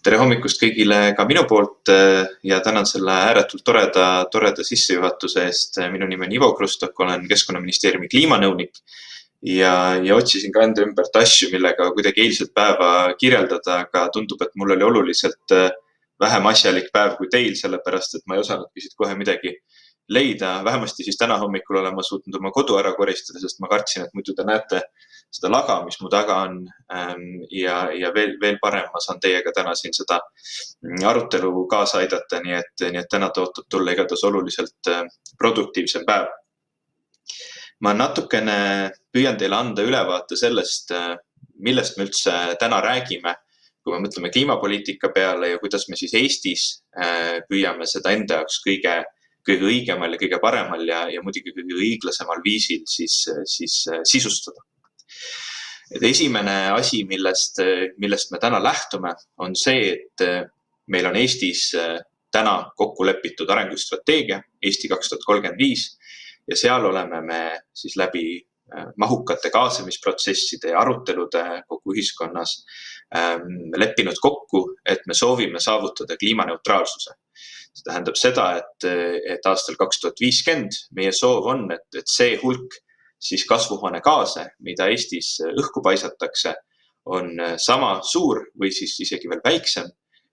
Tere hommikust kõigile ka minu poolt ja tänan selle ääretult toreda sissejuhatuse eest. Minu nimi on Ivo Krustok, olen Keskkonnaministeeriumi kliimanõunik ja otsisin ka enda ümbert asju, millega kuidagi eilset päeva kirjeldada, aga tundub, et mul oli oluliselt vähem asjalik päev kui teil, sellepärast et ma ei osanudki siit kohe midagi leida. Vähemasti siis täna hommikul olen ma suutnud oma kodu ära koristada, sest ma kartsin, et muidu te näete seda laga, mis mu taga on, ja veel parem, ma saan teiega täna siin seda arutelu kaasa aidata, nii et täna ootab tulla igatahes oluliselt produktiivsem päev. Ma natukene püüan teile anda ülevaate sellest, millest me üldse täna räägime, kui me mõtleme kliimapoliitika peale ja kuidas me siis Eestis püüame seda enda jaoks kõige õigemal ja kõige paremal ja muidugi kõige õiglasemal viisil siis sisustada. Et esimene asi, millest me täna lähtume, on see, et meil on Eestis täna kokku lepitud arengustrateegia Eesti 2035 ja seal oleme me siis läbi mahukate kaasamisprotsesside ja arutelude kogu ühiskonnas leppinud kokku, et me soovime saavutada kliimaneutraalsuse. See tähendab seda, et aastal 2050 meie soov on, et see hulk siis kasvuhoonegaase, mida Eestis õhku paisatakse, on sama suur või siis isegi veel väiksem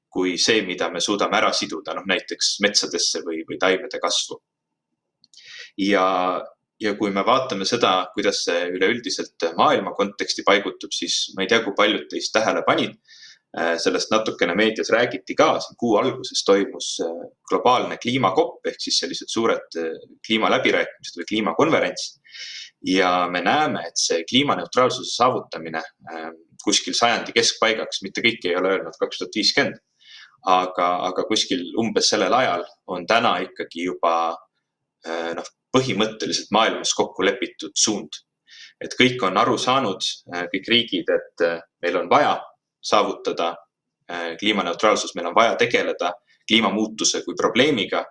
kui see, mida me suudame ära siduda, näiteks metsadesse või taimede kasvu. Ja kui me vaatame seda, kuidas see üleüldiselt maailma konteksti paigutub, siis ma ei tea, kui paljud teist tähele panid. Sellest natukene meedias räägiti ka, siin kuu alguses toimus globaalne kliimakopp ehk siis sellised suured kliimaläbirääkimised või kliimakonverents. Ja me näeme, et see kliimaneutraalsuse saavutamine kuskil sajandi keskpaigaks, mitte kõik ei ole öelnud 2050, aga kuskil umbes sellel ajal on täna ikkagi juba põhimõtteliselt maailmas kokku lepitud suund. Et kõik on aru saanud, kõik riigid, et meil on vaja saavutada kliimaneutraalsus, meil on vaja tegeleda kliimamuutuse kui probleemiga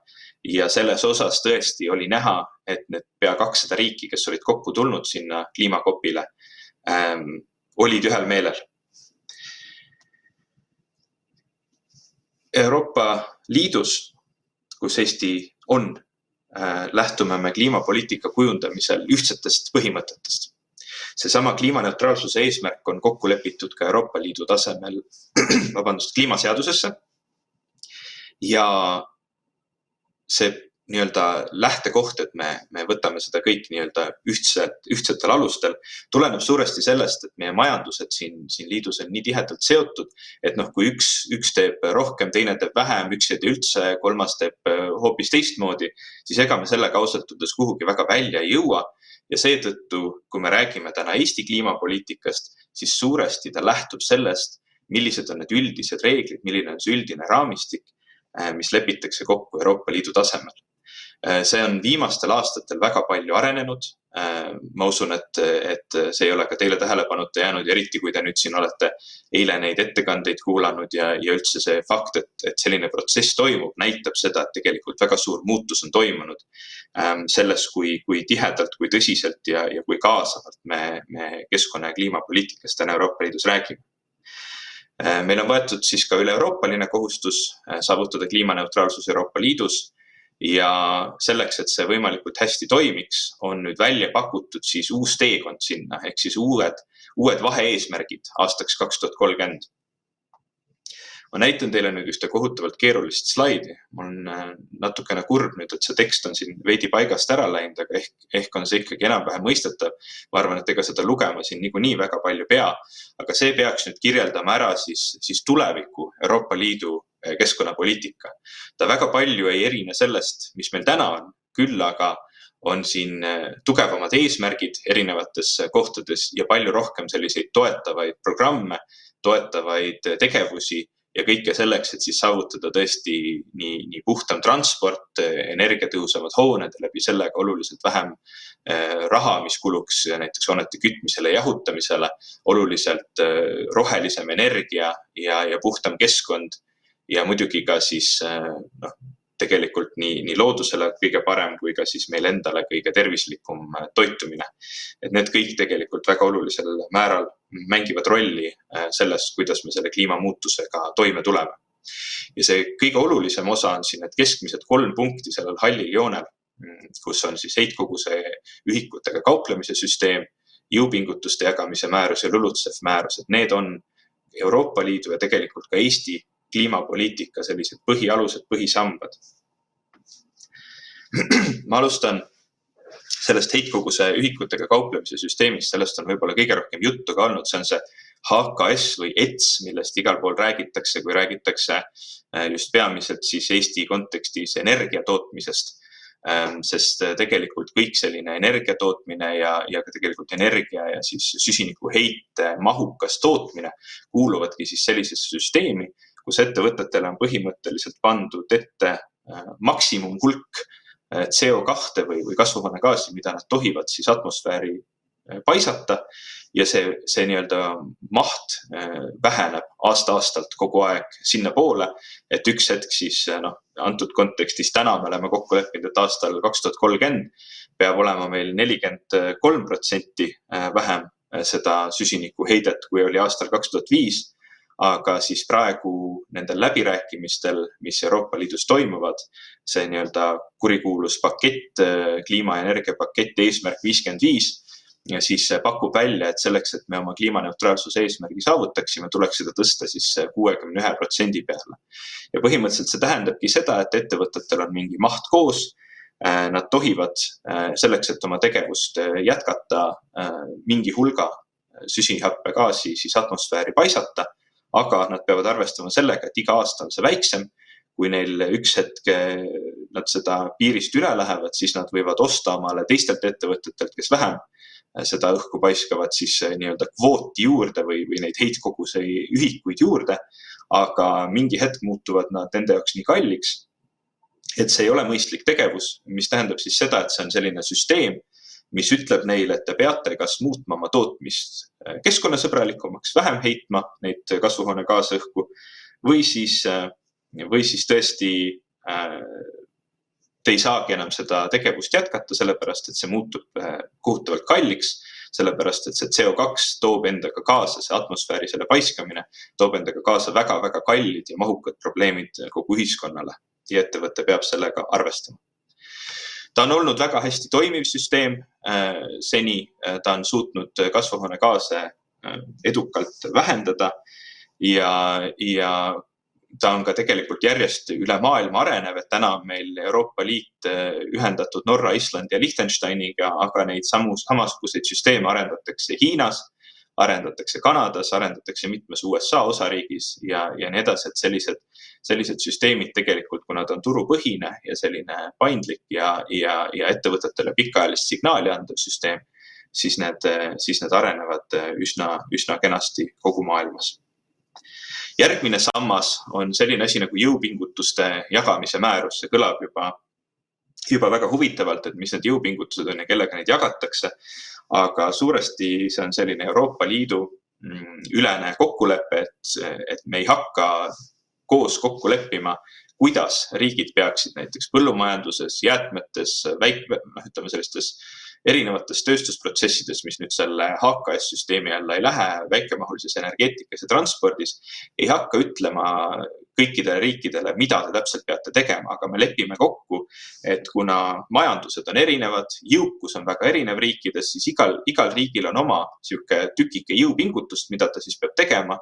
ja selles osas tõesti oli näha, et need pea 200 riiki, kes olid kokku tulnud sinna kliimakopile, olid ühel meelel. Euroopa Liidus, kus Eesti on, lähtume me kliimapoliitika kujundamisel ühtsetest põhimõtetest. Seesama kliimaneutraalsuse eesmärk on kokku lepitud ka Euroopa Liidu tasemel kliimaseadusesse ja see lähtekoht, et me võtame seda kõik ühtsetel alustel, tuleneb suuresti sellest, et meie majandused siin liidus on nii tihedalt seotud, et kui üks teeb rohkem, teine teeb vähem, üks ei tee üldse, kolmas teeb hoopis teistmoodi, siis ega me sellega ausalt öeldes kuhugi väga välja ei jõua. Ja seetõttu, kui me räägime täna Eesti kliimapoliitikast, siis suuresti ta lähtub sellest, millised on need üldised reeglid, milline on see üldine raamistik, mis lepitakse kokku Euroopa Liidu tasemel. See on viimastel aastatel väga palju arenenud. Ma usun, et see ei ole ka teile tähelepanuta jäänud ja eriti, kui te nüüd siin olete eile neid ettekandeid kuulanud ja üldse see fakt, et selline protsess toimub, näitab seda, et tegelikult väga suur muutus on toimunud selles, kui tihedalt, kui tõsiselt ja kui kaasavalt me keskkonna- ja kliimapoliitikast täna Euroopa Liidus räägime. Meil on võetud siis ka üle-euroopaline kohustus saavutada kliimaneutraalsus Euroopa Liidus ja selleks, et see võimalikult hästi toimiks, on nüüd välja pakutud siis uus teekond sinna, ehk siis uued vahe-eesmärgid aastaks 2030. Ma näitan teile nüüd ühte kohutavalt keerulist slaidi. Mul on natukene kurb nüüd, et see tekst on siin veidi paigast ära läinud, aga ehk on see ikkagi enam-vähem mõistetav. Ma arvan, et ega seda lugema siin niikuinii väga palju pea, aga see peaks nüüd kirjeldama ära siis tuleviku Euroopa Liidu keskkonnapoliitika. Ta väga palju ei erine sellest, mis meil täna on, küll aga on siin tugevamad eesmärgid erinevates kohtades ja palju rohkem selliseid toetavaid programme, toetavaid tegevusi ja kõike selleks, et siis saavutada tõesti nii puhtam transport, energiatõhusamad hooned ja läbi sellega oluliselt vähem raha, mis kuluks näiteks hoonete kütmisele ja jahutamisele, oluliselt rohelisem energia ja puhtam keskkond ja muidugi ka siis tegelikult nii loodusele kõige parem kui ka siis meil endale kõige tervislikum toitumine. Et need kõik tegelikult väga olulisel määral mängivad rolli selles, kuidas me selle kliimamuutusega toime tuleme. Ja see kõige olulisem osa on siin need keskmised 3 punkti sellel hallil joonel, kus on siis heitkoguse ühikutega kauplemise süsteem, jõupingutuste jagamise määrus ja LULUCF määrus, et need on Euroopa Liidu ja tegelikult ka Eesti kliimapoliitika sellised põhialused, põhisambad. Ma alustan sellest heitkoguse ühikutega kauplemise süsteemist, sellest on võib-olla kõige rohkem juttu ka olnud, see on see HKS või ETS, millest igal pool räägitakse, kui räägitakse just peamiselt siis Eesti kontekstis energia tootmisest, sest tegelikult kõik selline energia tootmine ja ka tegelikult energia ja siis süsiniku heite mahukas tootmine kuuluvadki siis sellisesse süsteemi, kus ettevõtetele on põhimõtteliselt pandud ette maksimumhulk CO2 või kasvuhoonegaasi, mida nad tohivad siis atmosfääri paisata ja see nii-öelda maht väheneb aasta-aastalt kogu aeg sinna poole, et üks hetk siis antud kontekstis täna me oleme kokku leppinud, et aastal 2030 peab olema meil 43% vähem seda süsiniku heidet, kui oli aastal 2005. Aga siis praegu nendel läbirääkimistel, mis Euroopa Liidus toimuvad, see nii-öelda kurikuulus pakett, kliima- ja energiapakett eesmärk 55, ja siis pakub välja, et selleks, et me oma kliimaneutraalsuse eesmärgi saavutaksime, tuleks seda tõsta siis 61% peale. Ja põhimõtteliselt see tähendabki seda, et ettevõtetel on mingi maht koos, nad tohivad selleks, et oma tegevust jätkata, mingi hulga süsihappegaasi siis atmosfääri paisata, aga nad peavad arvestama sellega, et iga aasta on see väiksem. Kui neil üks hetk nad seda piirist üle lähevad, siis nad võivad osta omale teistelt ettevõtetelt, kes vähem seda õhku paiskavad, siis nii-öelda kvooti juurde või neid heitkoguse ühikuid juurde, aga mingi hetk muutuvad nad nende jaoks nii kalliks, et see ei ole mõistlik tegevus, mis tähendab siis seda, et see on selline süsteem, mis ütleb neile, et te peate kas muutma oma tootmist keskkonnasõbralikumaks, vähem heitma neid kasvuhoonegaase õhku või siis tõesti te ei saagi enam seda tegevust jätkata, sellepärast et see muutub kohutavalt kalliks, sellepärast et see CO2 toob endaga kaasa, see atmosfääri selle paiskamine toob endaga kaasa väga-väga kallid ja mahukad probleemid kogu ühiskonnale ja ettevõte peab sellega arvestama. Ta on olnud väga hästi toimiv süsteem, seni ta on suutnud kasvuhoonegaase edukalt vähendada ja ta on ka tegelikult järjest üle maailma arenev, et täna on meil Euroopa Liit ühendatud Norra, Islandi ja Liechtensteiniga, aga neid samasuguseid süsteeme arendatakse Hiinas, arendatakse Kanadas, arendatakse mitmes USA osariigis ja nii edasi, et sellised süsteemid tegelikult, kui nad on turupõhine ja selline paindlik ja ettevõtetele pikaajalist signaali andev süsteem, siis need arenevad üsna kenasti kogu maailmas. Järgmine sammas on selline asi nagu jõupingutuste jagamise määrus. See kõlab juba väga huvitavalt, et mis need jõupingutused on ja kellega neid jagatakse. Aga suuresti see on selline Euroopa Liidu ülene kokkulepe, et me ei hakka koos kokku leppima, kuidas riigid peaksid näiteks põllumajanduses, jäätmetes, ütleme sellistes erinevates tööstusprotsessides, mis nüüd selle HKS-süsteemi alla ei lähe, väikemahulises energeetikas ja transpordis, ei hakka ütlema kõikidele riikidele, mida te täpselt peate tegema, aga me lepime kokku, et kuna majandused on erinevad, jõukus on väga erinev riikides, siis igal riigil on oma tükike jõupingutust, mida ta siis peab tegema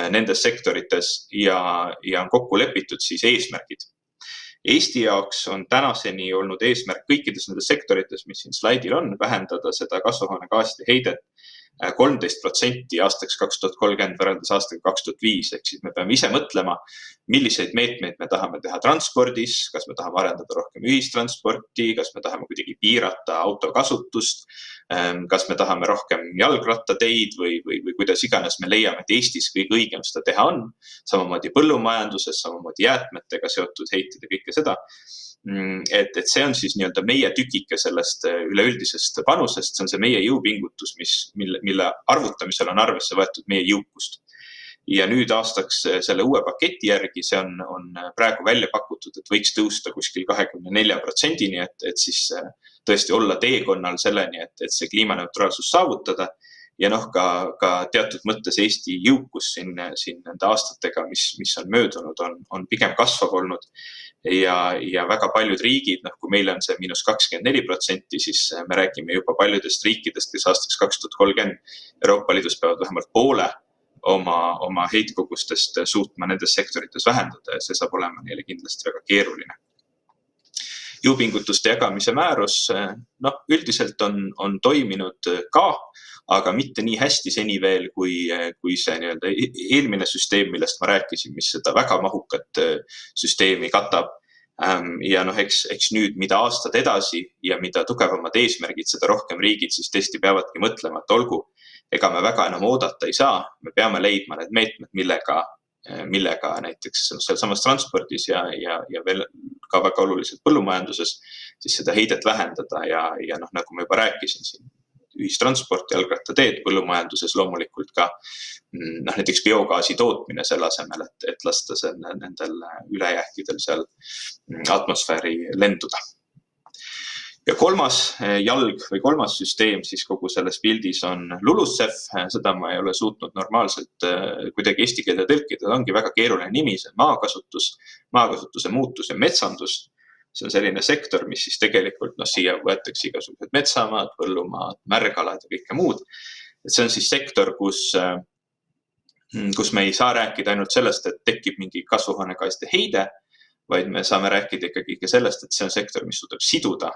nendes sektorites ja on kokku lepitud siis eesmärgid. Eesti jaoks on tänaseni olnud eesmärk kõikides nendes sektorites, mis siin slaidil on, vähendada seda kasvuhoonegaaside heidet 13% aastaks 2030 võrreldes aastaga 2005. Ehk siis me peame ise mõtlema, milliseid meetmeid me tahame teha transpordis, kas me tahame arendada rohkem ühistransporti, kas me tahame kuidagi piirata autokasutust, kas me tahame rohkem jalgrattateid või kuidas iganes me leiame, et Eestis kõige õigem seda teha on. Samamoodi põllumajanduses, samamoodi jäätmetega seotud heitid ja kõike seda. Et see on siis nii-öelda meie tükike sellest üleüldisest panusest, see on see meie jõupingutus, mille arvutamisel on arvesse võetud meie jõukust. Ja nüüd aastaks selle uue paketi järgi, see on praegu välja pakutud, et võiks tõusta kuskil 24%-ni, et siis tõesti olla teekonnal selleni, et see kliimaneutraalsus saavutada. Ja ka teatud mõttes Eesti jõukus siin nende aastatega, mis on möödunud, on pigem kasvav olnud. Ja väga paljud riigid, kui meil on see -24%, siis me räägime juba paljudest riikidest, kes aastaks 2030 Euroopa Liidus peavad vähemalt poole oma heitkogustest suutma nendes sektorites vähendada ja see saab olema neile kindlasti väga keeruline. Jõupingutuste jagamise määrus, üldiselt on toiminud ka, aga mitte nii hästi seni veel, kui see nii-öelda eelmine süsteem, millest ma rääkisin, mis seda väga mahukat süsteemi katab. Ja eks nüüd, mida aastad edasi ja mida tugevamad eesmärgid, seda rohkem riigid siis tõesti peavadki mõtlema, et olgu, ega me väga enam oodata ei saa, me peame leidma need meetmed, millega näiteks seal samas transpordis ja veel ka väga oluliselt põllumajanduses siis seda heidet vähendada ja nagu ma juba rääkisin siin, ühistransport, jalgrattateed, põllumajanduses loomulikult ka näiteks biogaasi tootmine selle asemel, et lasta nendel ülejääkidel seal atmosfääri lenduda. Ja kolmas jalg või kolmas süsteem siis kogu selles pildis on LULUCEF. Seda ma ei ole suutnud normaalselt kuidagi eesti keelde tõlkida. Ongi väga keeruline nimi, see on maakasutuse muutus ja metsandus. See on selline sektor, mis siis tegelikult siia võetakse igasugused metsamaad, põllumaad, märgalad ja kõike muud. See on siis sektor, kus me ei saa rääkida ainult sellest, et tekib mingi kasvuhoonegaaside heide, vaid me saame rääkida ikkagi ka sellest, et see on sektor, mis suudab siduda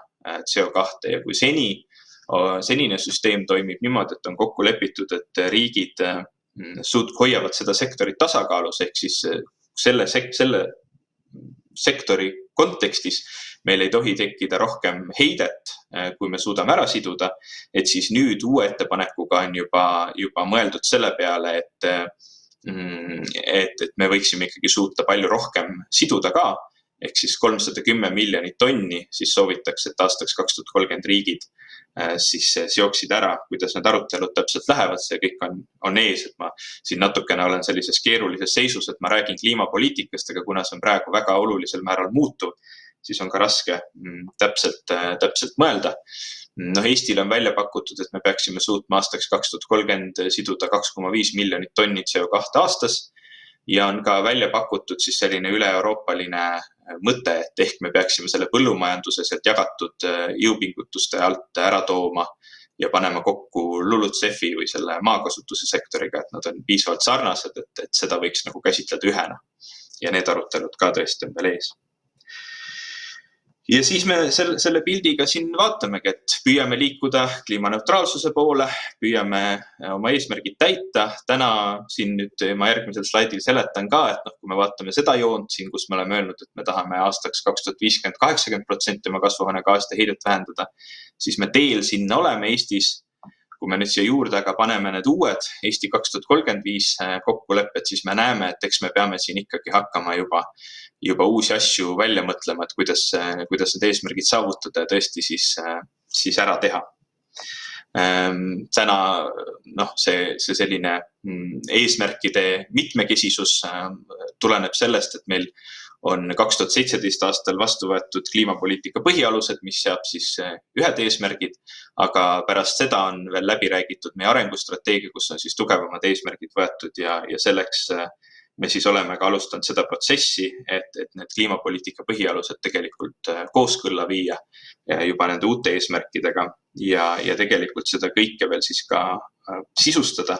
CO2 ja kui senine süsteem toimib niimoodi, et on kokku lepitud, et riigid hoiavad seda sektorit tasakaalus, ehk siis selle sektori kontekstis meil ei tohi tekkida rohkem heidet, kui me suudame ära siduda, et siis nüüd uue ettepanekuga on juba mõeldud selle peale, et me võiksime ikkagi suuta palju rohkem siduda ka, ehk siis 310 miljonit tonni, siis soovitakse, et aastaks 2030 riigid siis seoksid ära, kuidas need arutelud täpselt lähevad, see kõik on ees, et ma siin natukene olen sellises keerulises seisus, et ma räägin kliimapoliitikast, aga kuna see on praegu väga olulisel määral muutuv, siis on ka raske täpselt mõelda. Eestil on välja pakutud, et me peaksime suutma aastaks 2030 siduda 2,5 miljonit tonni CO2 aastas ja on ka välja pakutud siis selline üle-euroopaline mõte, et ehk me peaksime selle põllumajanduse sealt jagatud jõupingutuste alt ära tooma ja panema kokku LULUCEF-i või selle maakasutuse sektoriga, et nad on piisavalt sarnased, et seda võiks nagu käsitleda ühena. Ja need arutelud ka tõesti on veel ees. Ja siis me selle pildiga siin vaatamegi, et püüame liikuda kliimaneutraalsuse poole, püüame oma eesmärgid täita. Täna siin nüüd ma järgmisel slaidil seletan ka, et kui me vaatame seda joont siin, kus me oleme öelnud, et me tahame aastaks 2050 80% oma kasvuhoonegaaside heidet vähendada, siis me teel sinna oleme Eestis. Kui me nüüd siia juurde aga paneme need uued Eesti 2035 kokkulepped, siis me näeme, et eks me peame siin ikkagi hakkama juba uusi asju välja mõtlema, et kuidas need eesmärgid saavutada ja tõesti siis ära teha. Täna see selline eesmärkide mitmekesisus tuleneb sellest, et meil on 2017 aastal vastu võetud kliimapoliitika põhialused, mis seab siis ühed eesmärgid, aga pärast seda on veel läbi räägitud meie arengustrateegia, kus on siis tugevamad eesmärgid võetud ja selleks me siis oleme ka alustanud seda protsessi, et need kliimapoliitika põhialused tegelikult kooskõlla viia juba nende uute eesmärkidega ja tegelikult seda kõike veel siis ka sisustada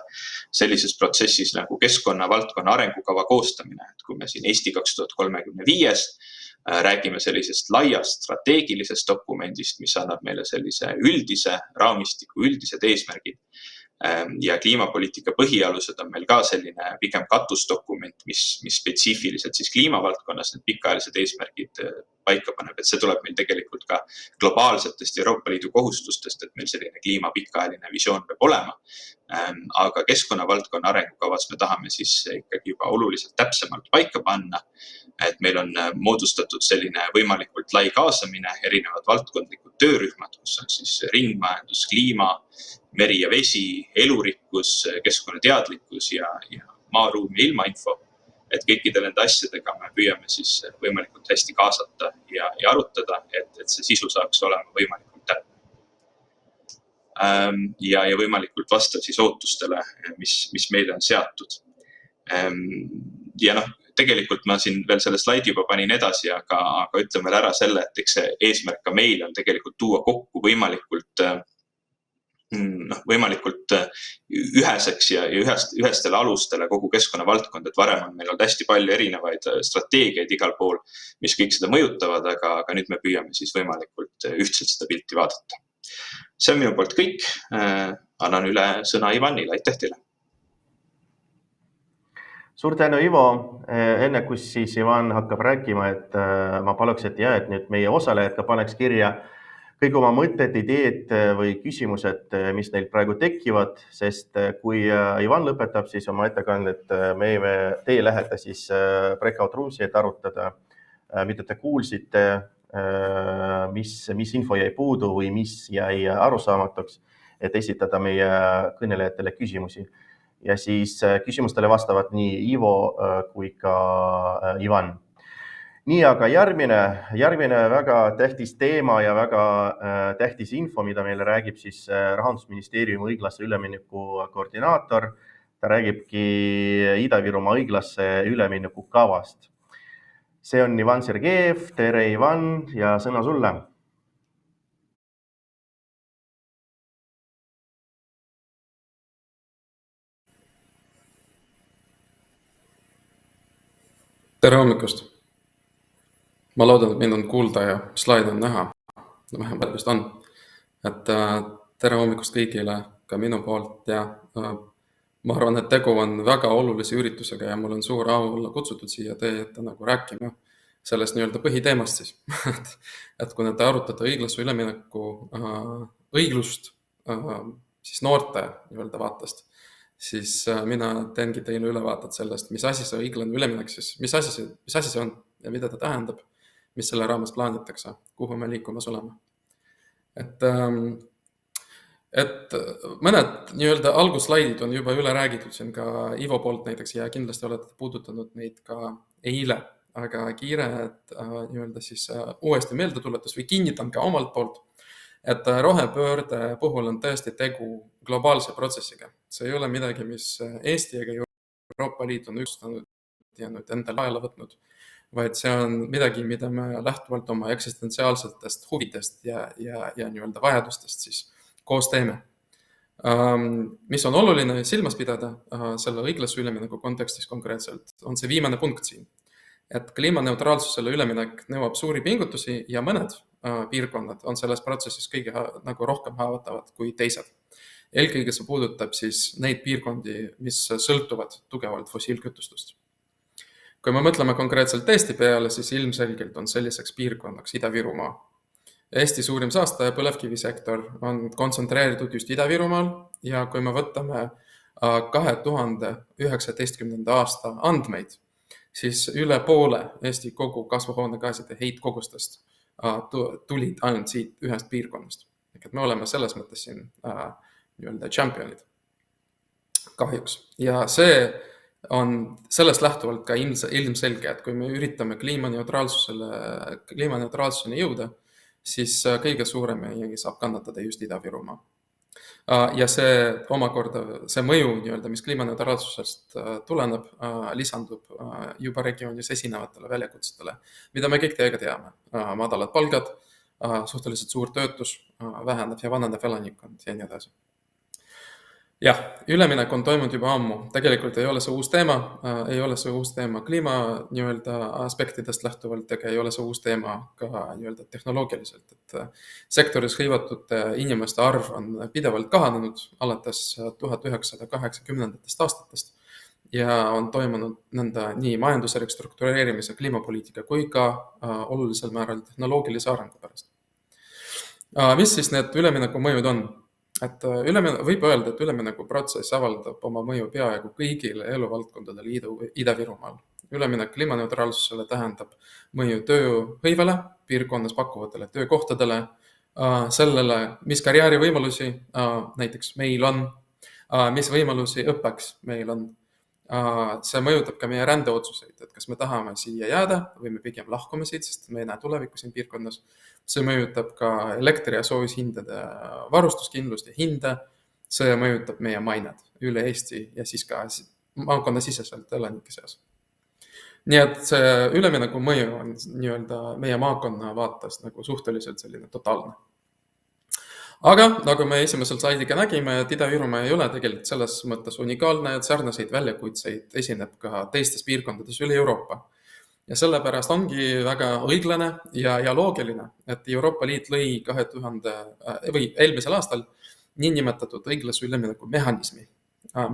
sellises protsessis nagu keskkonnavaldkonna arengukava koostamine. Et kui me siin Eesti 2035 räägime sellisest laiast strateegilisest dokumendist, mis annab meile sellise üldise raamistiku, üldised eesmärgid ja kliimapoliitika põhialused on meil ka selline pigem katusdokument, mis spetsiifiliselt siis kliimavaldkonnas need pikaajalised eesmärgid paika paneb, et see tuleb meil tegelikult ka globaalsetest Euroopa Liidu kohustustest, et meil selline kliima pikaajaline visioon peab olema. Aga keskkonnavaldkonna arengukavas me tahame siis ikkagi juba oluliselt täpsemalt paika panna, et meil on moodustatud selline võimalikult lai kaasamine, erinevad valdkondlikud töörühmad, kus on siis ringmajandus, kliima, meri ja vesi, elurikkus, keskkonnateadlikkus ja maaruum ja ilmainfo, et kõikide nende asjadega me püüame siis võimalikult hästi kaasata ja arutada, et see sisu saaks olema võimalikult täpne. Ja võimalikult vastav siis ootustele, mis meile on seatud. Ja tegelikult ma siin veel selle slaidi juba panin edasi, aga ütlen veel ära selle, et eks see eesmärk ka meil on tegelikult tuua kokku võimalikult üheseks ja ühestele alustele kogu keskkonnavaldkond, et varem on meil olnud hästi palju erinevaid strateegiaid igal pool, mis kõik seda mõjutavad, aga nüüd me püüame siis võimalikult ühtselt seda pilti vaadata. See on minu poolt kõik. Annan üle sõna Ivanile. Aitäh teile! Suur tänu, Ivo. Enne kui siis Ivan hakkab rääkima, et ma paluks, et nüüd meie osalejad ka paneks kirja kõik oma mõtted, ideed või küsimused, mis neil praegu tekivad, sest kui Ivan lõpetab siis oma ettekannet, teie lähete siis breakout room'i, et arutada, mida te kuulsite, mis info jäi puudu või mis jäi arusaamatuks, et esitada meie kõnelejatele küsimusi. Ja siis küsimustele vastavad nii Ivo kui ka Ivan. Nii, aga järgmine väga tähtis teema ja väga tähtis info, mida meile räägib siis Rahandusministeeriumi õiglase ülemineku koordinaator. Ta räägibki Ida-Virumaa õiglase ülemineku kavast. See on Ivan Sergejev. Tere, Ivan, ja sõna sulle. Tere hommikust! Ma loodan, et mind on kuulda ja slaid on näha. Vähemalt vist on. Tere hommikust kõigile ka minu poolt ja ma arvan, et tegu on väga olulise üritusega ja mul on suur au olla kutsutud siia teie ette rääkima sellest nii-öelda põhiteemast siis. Et kui te arutate õiglase ülemineku õiglust siis noorte nii-öelda vaatest, siis mina teengi teile ülevaated sellest, mis asi see õiglane üleminek siis, mis asi see on ja mida ta tähendab, mis selle raames plaanitakse, kuhu me liikumas oleme. Et mõned nii-öelda alguslaidid on juba üle räägitud siin ka Ivo poolt näiteks ja kindlasti olete puudutanud neid ka eile, aga kiire, et nii-öelda siis uuesti meeldetuletus või kinnitan ka omalt poolt, et rohepöörde puhul on tõesti tegu globaalse protsessiga. See ei ole midagi, mis Eesti ega Euroopa Liit on üksustanud ja nüüd endale ajale võtnud, vaid see on midagi, mida me lähtuvalt oma eksistentsiaalsetest huvidest ja nii-öelda vajadustest siis koos teeme. Mis on oluline silmas pidada selle õiglase ülemineku kontekstis konkreetselt, on see viimane punkt siin. Et kliimaneutraalsusele üleminek nõuab suuri pingutusi ja mõned piirkonnad on selles protsessis kõige rohkem haavatavad kui teised. Eelkõige see puudutab siis neid piirkondi, mis sõltuvad tugevalt fossiilkütustest. Kui me mõtleme konkreetselt Eesti peale, siis ilmselgelt on selliseks piirkonnaks Ida-Virumaa. Eesti suurim saastaja põlevkivisektor on kontsentreeritud just Ida-Virumaal ja kui me võtame 2019. aasta andmeid, siis üle poole Eesti kogu kasvuhoonegaaside heitkogustest tulid ainult siit ühest piirkonnast. Et me oleme selles mõttes siin nii-öelda championid kahjuks. Ja see on sellest lähtuvalt ka ilmselge, et kui me üritame kliimaneutraalsuseni jõuda, siis kõige suurem saab kannatada just Ida-Virumaa. Ja see omakorda, see mõju, mis kliimaneutraalsusest tuleneb, lisandub juba regioonis esinevatele väljakutsetele, mida me kõik teiega teame. Madalad palgad, suhteliselt suur töötus, vähenev ja vanandev elanikkond ja nii edasi. Jah, üleminek on toimunud juba ammu. Tegelikult ei ole see uus teema kliima nii-öelda aspektidest lähtuvalt, ega ei ole see uus teema ka nii-öelda tehnoloogiliselt. Et sektoris hõivatud inimeste arv on pidevalt kahanenud alates 1980. aastatest ja on toimunud nende nii majanduse restruktureerimise, kliimapoliitika kui ka olulisel määral tehnoloogilise arengu pärast. Mis siis need ülemineku mõjud on? Et võib öelda, et ülemineku protsess avaldab oma mõju peaaegu kõigile eluvaldkondadele Ida-Virumaal. Üleminek kliimaneutraalsusele tähendab mõju tööhõivele, piirkonnas pakkuvatele töökohtadele, sellele, mis karjäärivõimalusi näiteks meil on, mis võimalusi õppeks meil on, see mõjutab ka meie rändeotsuseid, et kas me tahame siia jääda või me pigem lahkume siit, sest me ei näe tulevikku siin piirkonnas. See mõjutab ka elektri- ja soojishindade varustuskindlust ja hinde. See mõjutab meie mained üle Eesti ja siis ka maakonnasiseselt elanike seas. Nii et see ülemineku mõju on meie maakonna vaates nagu suhteliselt selline totaalne. Aga nagu me esimesel slaidiga nägime, et Ida-Virumaa ei ole tegelikult selles mõttes unikaalne, et sarnaseid väljakutseid esineb ka teistes piirkondades üle Euroopa. Ja sellepärast ongi väga õiglane ja loogiline, et Euroopa Liit lõi eelmisel aastal niinimetatud õiglase ülemineku mehhanismi,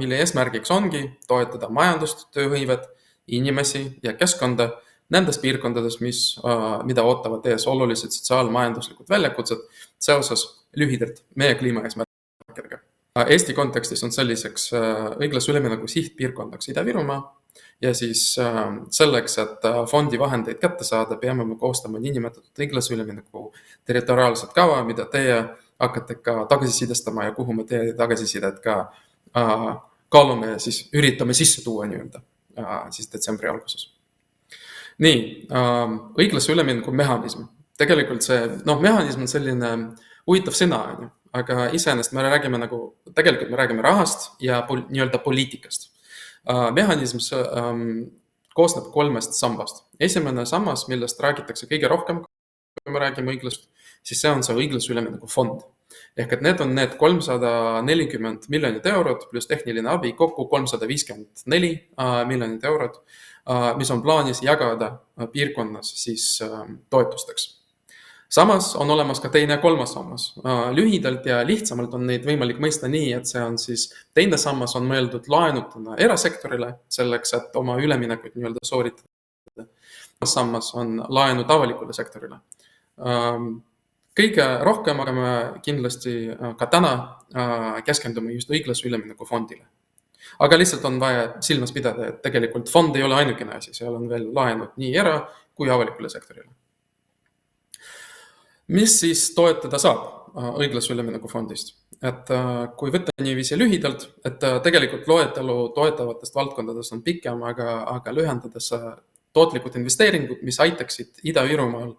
mille eesmärgiks ongi toetada majandust, tööhõivet, inimesi ja keskkonda nendes piirkondades, mida ootavad ees olulised sotsiaal-majanduslikud väljakutsed seoses lühidalt meie kliimaeesmärkidega. Eesti kontekstis on selliseks õiglase ülemineku sihtpiirkondaks Ida-Virumaa ja siis selleks, et fondi vahendeid kätte saada, peame me koostama niinimetatud õiglase ülemineku territoriaalset kava, mida teie hakkate ka tagasisidestama ja kuhu me teie tagasisidet ka kaalume ja siis üritame sisse tuua siis detsembri alguses. Nii, õiglase ülemineku mehhanism. Tegelikult see mehhanism on selline huvitav sõna, aga iseenesest me räägime rahast ja poliitikast. Mehhanism koosneb 3 sambast. Esimene sammas, millest räägitakse kõige rohkem, kui me räägime õiglast, siis see on see õiglase ülemineku fond. Ehk et need on need 340 miljonit eurot pluss tehniline abi, kokku 354 miljonit eurot, mis on plaanis jagada piirkonnas siis toetusteks. Samas on olemas ka teine ja 3. sammas. Lühidalt ja lihtsamalt on neid võimalik mõista nii, et see on siis teine sammas on mõeldud laenutuna erasektorile selleks, et oma üleminekuid sooritada. Sammas on laenud avalikule sektorile. Kõige rohkem, aga me kindlasti ka täna keskendume just õiglase ülemineku fondile. Aga lihtsalt on vaja silmas pidada, et tegelikult fond ei ole ainukene asi, seal on veel laenud nii era- kui avalikule sektorile. Mis siis toetada saab õiglase ülemineku fondist? Et kui võtta niiviisi lühidalt, et tegelikult loetelu toetavatest valdkondadest on pikem, aga lühendades tootlikud investeeringud, mis aitaksid Ida-Virumaal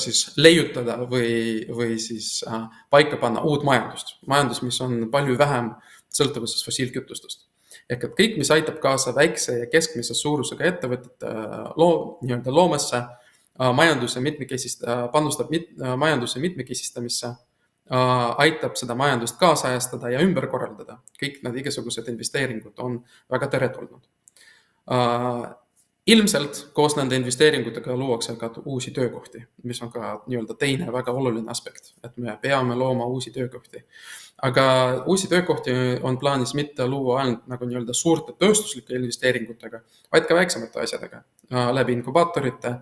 siis leiutada või siis paika panna uut majandus, mis on palju vähem sõltuvuses fossiilkütustest. Ehk et kõik, mis aitab kaasa väikse ja keskmise suurusega ettevõtete loomesse, panustab majanduse mitmekesistamisse, aitab seda majandust kaasajastada ja ümber korraldada. Kõik need igasugused investeeringud on väga teretulnud. Ilmselt koos nende investeeringutega luuakse ka uusi töökohti, mis on ka teine väga oluline aspekt, et me peame looma uusi töökohti. Aga uusi töökohti on plaanis mitte luua ainult suurte tööstuslike investeeringutega, vaid ka väiksemate asjadega, läbi inkubaatorite,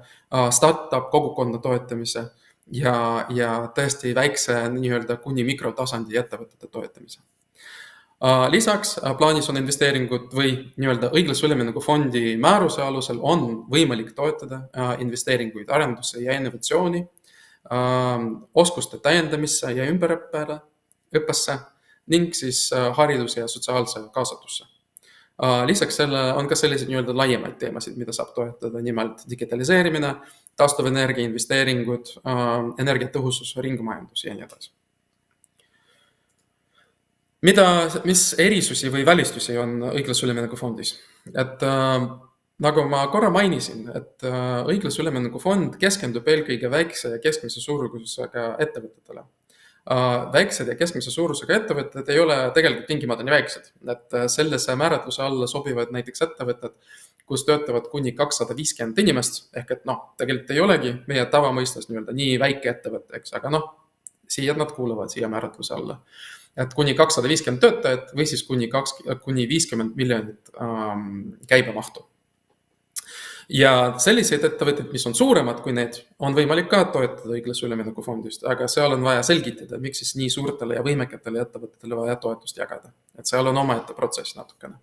startup kogukonna toetamise ja tõesti väikse kuni mikrotasandi ettevõtete toetamise. Lisaks plaanis on investeeringud või õiglase ülemineku fondi määruse alusel on võimalik toetada investeeringuid arendusse ja innovatsiooni, oskuste täiendamisse ja ümberõppesse ning siis hariduse ja sotsiaalse kaasatusse. Lisaks selle on ka selliseid laiemaid teemasid, mida saab toetada, nimelt digitaliseerimine, taastuvenergia investeeringud, energiatõhusus, ringmajandus ja nii edasi. Mis erisusi või välistusi on õiglase ülemineku fondis? Et nagu ma korra mainisin, et õiglase ülemineku fond keskendub eelkõige väikse ja keskmise suurusega ettevõtetele. Väiksed ja keskmise suurusega ettevõtted ei ole tegelikult tingimata nii väiksed. Et sellise määratluse alla sobivad näiteks ettevõtted, kus töötavad kuni 250 inimest, ehk et tegelikult ei olegi meie tavamõistes nii väike ettevõte, aga siia nad kuuluvad siia määratluse alla. Et kuni 250 töötajat või siis kuni 50 miljonit käibemahtu. Ja selliseid ettevõtteid, mis on suuremad kui need, on võimalik ka toetada õiglase ülemineku fondist, aga seal on vaja selgitada, miks siis nii suurtele ja võimekatele ettevõtetele vaja toetust jagada. Et seal on omaette protsess natukene.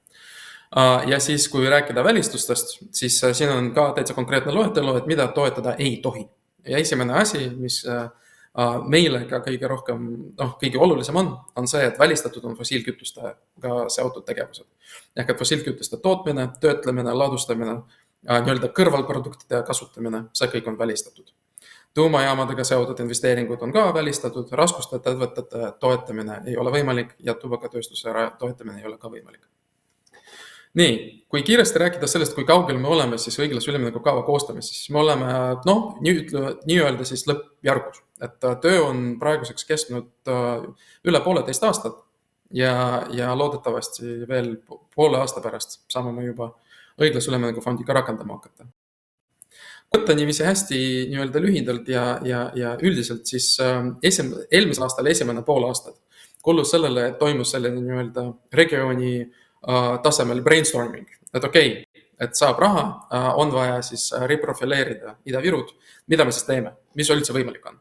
Ja siis, kui rääkida välistustest, siis siin on ka täitsa konkreetne loetelu, et mida toetada ei tohi. Ja esimene asi, mis Meile ka kõige rohkem, kõige olulisem on see, et välistatud on fossiilkütustega seotud tegevused. Ehk et fossiilkütuste tootmine, töötlemine, ladustamine, nii-öelda kõrvalproduktide kasutamine, see kõik on välistatud. Tuumajaamadega seotud investeeringud on ka välistatud, raskusteta ettevõtete toetamine ei ole võimalik ja tubakatööstuse toetamine ei ole ka võimalik. Nii, kui kiiresti rääkida sellest, kui kaugel me oleme siis õiglase ülemineku kava koostamises, siis me oleme nii-öelda siis lõppjärgus. Et töö on praeguseks kestnud üle 1,5 aastat ja loodetavasti veel poole aasta pärast saame me juba õiglase ülemineku fondiga rakendama hakata. Võtta niiviisi hästi nii-öelda lühidalt ja üldiselt siis eelmisel aastal esimene pool aastat kullus sellele, et toimus selline nii-öelda regiooni tasemel brainstorming, et okei, et saab raha, on vaja siis reprofileerida Ida-Virud, mida me siis teeme, mis üldse võimalik on.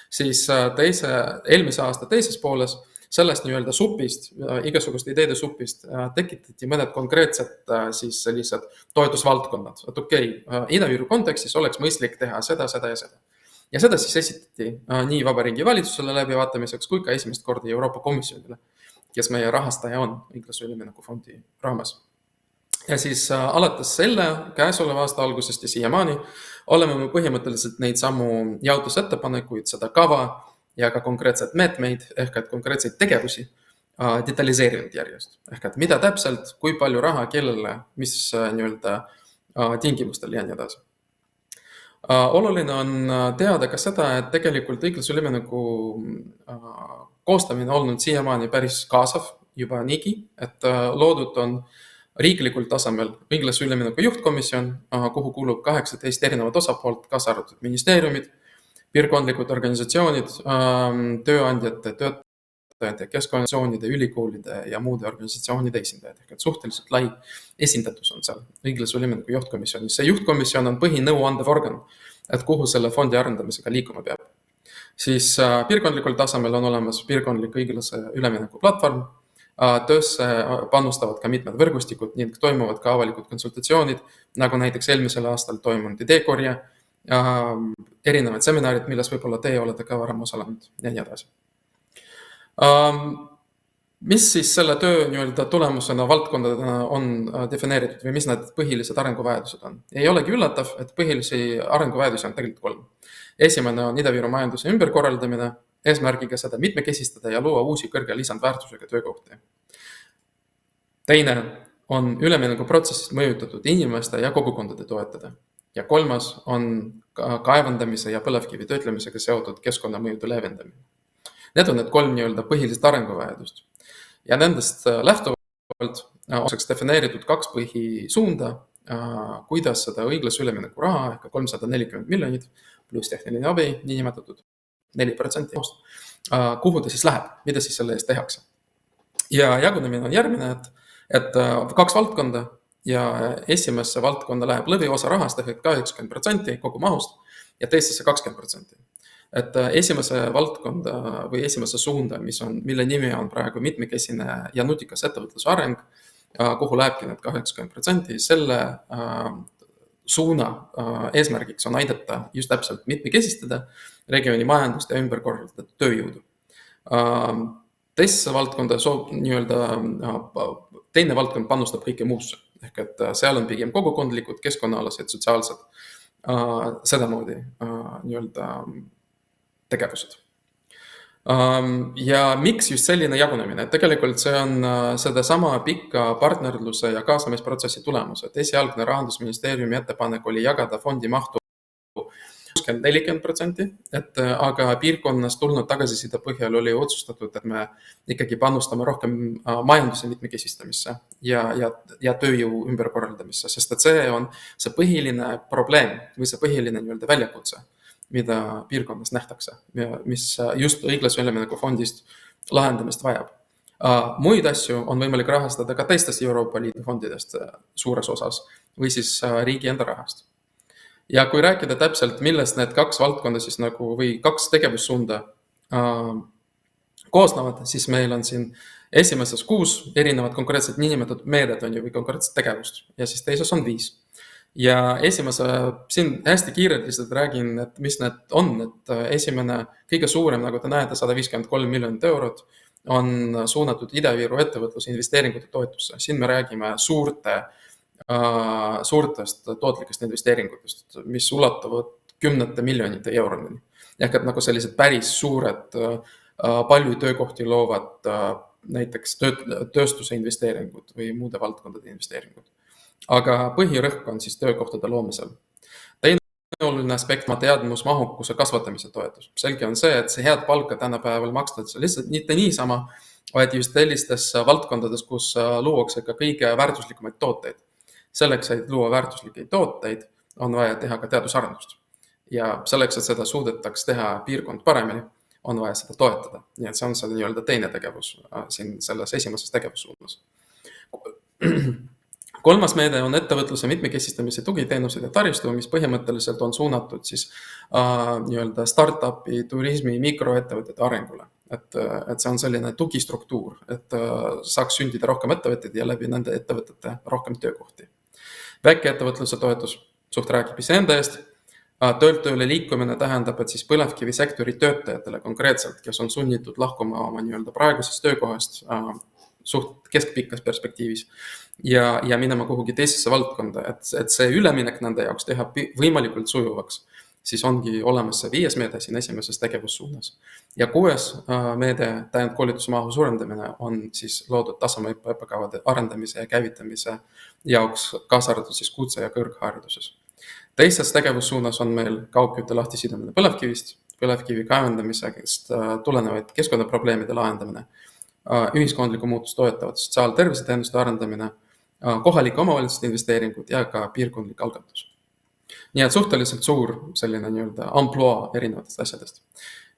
Siis eelmise aasta teises pooles sellest nii-öelda supist, igasuguste ideede supist tekitati mõned konkreetsed siis sellised toetusvaldkonnad, et okei, Ida-Viru kontekstis oleks mõistlik teha seda ja seda. Ja seda siis esitati nii Vabariigi valitsusele läbivaatamiseks kui ka esimest korda Euroopa Komisjonile, kes meie rahastaja on õiglase ülemineku fondi raames. Ja siis alates selle käesoleva aasta algusest ja siiamaani oleme me põhimõtteliselt neid samu jaotusettepanekuid, seda kava ja ka konkreetseid meetmeid ehk et konkreetseid tegevusi detaliseerinud järjest. Ehk et mida täpselt, kui palju raha, kellele, mis nii-öelda tingimustel ja nii edasi. Oluline on teada ka seda, et tegelikult õiglase ülemineku koostamine on olnud siiamaani päris kaasav juba niigi, et loodud on riiklikul tasemel õiglase ülemineku juhtkomisjon, kuhu kuulub 18 erinevat osapoolt, kaasa arvatud ministeeriumid, piirkondlikud organisatsioonid, tööandjate, töötajate, keskorganisatsioonide, ülikoolide ja muude organisatsioonide esindajad. Ehk et suhteliselt lai esindatus on seal õiglase ülemineku juhtkomisjonis. See juhtkomisjon on põhinõuandev organ, et kuhu selle fondi arendamisega liikuma peab. Siis piirkondlikul tasemel on olemas piirkondlik õiglase ülemineku platvorm. Töösse panustavad ka mitmed võrgustikud, nii toimuvad ka avalikud konsultatsioonid, nagu näiteks eelmisel aastal toimunud ideekorje, erinevad seminarid, milles võib-olla teie olete ka varem osalenud ja nii edasi. Mis siis selle töö nii-öelda tulemusena valdkondadena on defineeritud või mis need põhilised arenguvajadused on? Ei olegi üllatav, et põhilisi arenguvajadused on tegelikult 3. Esimene on Ida-Viru majanduse ümberkorraldamine, eesmärgiga seda mitmekesistada ja luua uusi kõrge lisandväärtusega töökohti. Teine on üleminekuprotsessist mõjutatud inimeste ja kogukondade toetada. Ja 3. on kaevandamise ja põlevkivi töötlemisega seotud keskkonnamõjude leevendamine. Need on need 3 nii-öelda põhilist arenguvajadust. Ja nendest lähtuvalt on defineeritud 2 põhisuunda, kuidas seda õiglase ülemineku raha ehk 340 miljonit pluss tehniline abi, niinimetatud 4%, kuhu ta siis läheb, mida siis selle eest tehakse. Ja jagunemine on järgmine, et 2 valdkonda ja esimesse valdkonda läheb lõviosa rahast ehk 80% kogu mahust ja teistesse 20%. Et esimese valdkonda või esimese suunda, mille nimi on praegu mitmekesine ja nutikas ettevõtluse areng, kuhu lähebki need 80%, selle suuna eesmärgiks on aidata just täpselt mitmekesistada regiooni majandust ja ümber korraldada tööjõudu. Teisse valdkonda teine valdkond panustab kõike muusse, ehk et seal on pigem kogukondlikud, keskkonnaalased, sotsiaalsed, sedamoodi nii-öelda tegevused. Ja miks just selline jagunemine? Tegelikult see on seda sama pikka partnerluse ja kaasamisprotsessi tulemus, et esialgne Rahandusministeeriumi ettepanek oli jagada fondi mahtu 40%, aga piirkonnas tulnud tagasiside põhjal oli otsustatud, et me ikkagi panustame rohkem majanduse mitmekesistamisse ja tööjõu ümberkorraldamisse, sest et see on see põhiline probleem või see põhiline nii-öelda väljakutse, mida piirkonnas nähtakse, mis just õiglase ülemineku fondist lahendamist vajab. Muid asju on võimalik rahastada ka teistest Euroopa Liidu fondidest suures osas või siis riigi enda rahast. Ja kui rääkida täpselt, millest need 2 valdkonda siis või 2 tegevussuunda koosnevad, siis meil on siin esimeses 6 erinevad konkreetselt niinimetatud meedet või konkreetset tegevust ja siis teises on 5. Ja siin hästi kiirelt lihtsalt räägin, et mis need on, et esimene kõige suurem, nagu te näete, 153 miljonit eurot on suunatud Ida-Viru ettevõtluse investeeringute toetusse. Siin me räägime suurtest tootlikest investeeringutest, mis ulatuvad kümnete miljonite euroni. Ehk et nagu sellised päris suured, palju töökohti loovad näiteks tööstuse investeeringud või muude valdkondade investeeringud. Aga põhirõhk on siis töökohtade loomisel. Teine oluline aspekt on teadmusmahukuse kasvatamise toetus. Selge on see, et see head palka tänapäeval makstakse lihtsalt mitte niisama, vaid just sellistes valdkondades, kus luuakse ka kõige väärtuslikumaid tooteid. Selleks, et luua väärtuslikke tooteid, on vaja teha ka teadusarendust. Ja selleks, et seda suudetaks teha piirkond paremini, on vaja seda toetada. Nii et see on see nii-öelda teine tegevus siin selles esimeses tegevussuunas. Kolmas meede on ettevõtluse mitmekesistamise tugiteenused ja taristu, mis põhimõtteliselt on suunatud siis nii-öelda startupi, turismi, mikroettevõtete arengule. Et see on selline tugistruktuur, et saaks sündida rohkem ettevõtteid ja läbi nende ettevõtete rohkem töökohti. Väikeettevõtluse toetus suht räägib iseenda eest. Töölt tööle liikumine tähendab, et siis põlevkivisektori töötajatele konkreetselt, kes on sunnitud lahkuma oma nii-öelda praegusest töökohast suht keskpikas perspektiivis ja minema kuhugi teisesse valdkonda, et see üleminek nende jaoks teha võimalikult sujuvaks, siis ongi olemas see 5. meede siin esimeses tegevussuunas. Ja 6. meede täiendkoolituse mahu suurendamine on siis loodud tasemeõppekavade arendamise ja käivitamise jaoks kaasa arvatud siis kutse- ja kõrghariduses. Teises tegevussuunas on meil kaugkütte lahtisidumine põlevkivist, põlevkivi kaevandamisest tulenevaid keskkonnaprobleemide lahendamine, ühiskondliku muutust toetavad sotsiaalterviseteenuste arendamine, kohalike omavalitsuste investeeringud ja ka piirkondlik algatus. Nii et suhteliselt suur selline nii-öelda amploa erinevatest asjadest.